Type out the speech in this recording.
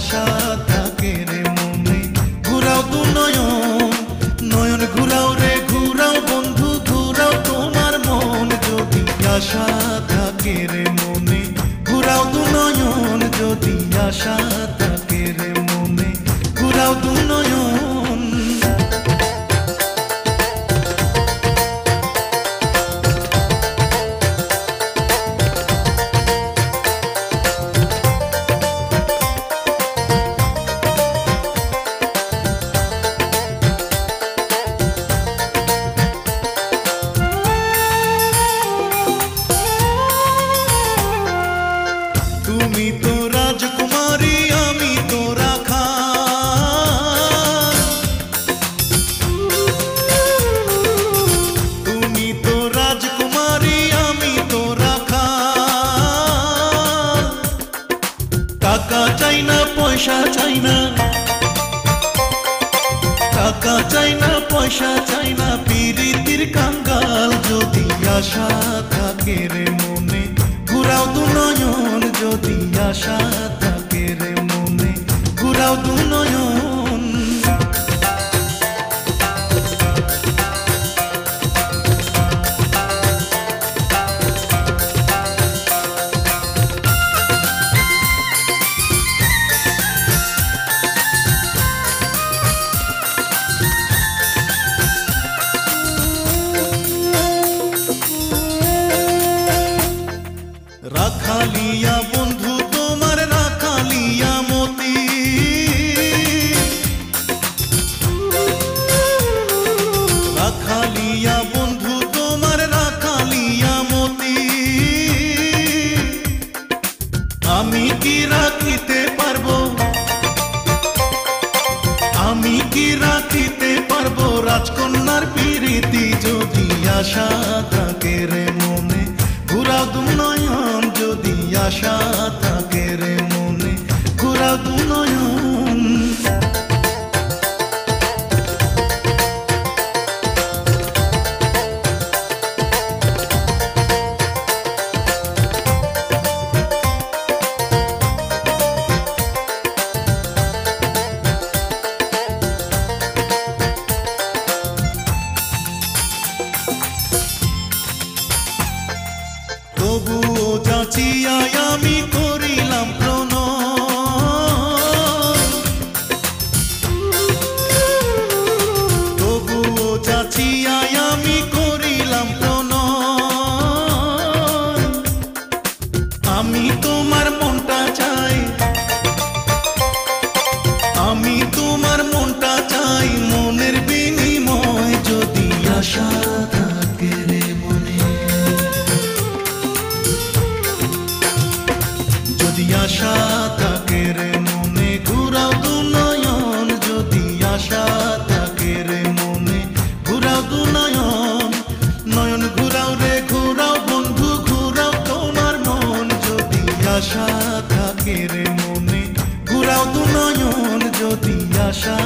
আশা থাকে রে মনে। ঘুরাও দু নয়ন, নয়ন ঘুরাও রে ঘুরাও বন্ধু, ঘুরাও তোমার মন যদি আশা থাকে রে মনে। ঘুরাও দু নয়ন যদি আশা থাকে রে মনে, ঘুরাও দু নয়ন। তুমি তো রাজকুমারী আমি তো রাখাল, তুমি তো রাজকুমারী আমি তো রাখাল। টাকা চাই না পয়সা চাই না, টাকা চাই না পয়সা চাই না, পিরিতির কাঙ্গাল যদি আশা থাকে রে মনে। ঘুরাও দু নয়ন যদি আশা থাকে রে মনে, ঘুরাও দু নয়ন। রাখালিয়া বন্ধু তোমার রাখালিয়া মতি, রাখালিয়া বন্ধু তোমার রাখালিয়া মতি। আমি কি রাখিতে পারবো, আমি কি রাখিতে পারবো রাজকন্যার প্রীতি যদি আশা থাকে রে মনে। ঘুরাও দু নয়ন যদি আশা থাকে রে মনে, ঘুরাও দু নয়ন। তবুও যাচিয়াই আমি করিলাম প্রণয়, তবুও যাচিয়াই আমি করিলাম প্রণয়। আমি তোমার মনটা চাই, আমি তোমার মনটা চাই, মনের বিনিময় যদি আশা থাকে রে মনে। যদি আশা থাকে রে মনে, ঘুরাও দু নয়ন যদি আশা থাকে রে মনে, ঘুরাও দু নয়ন। নয়ন ঘুরাও রে ঘুরাও বন্ধু, ঘুরাও তোমার মন যদি আশা থাকে রে মনে, ঘুরাও দু নয়ন যদি আশা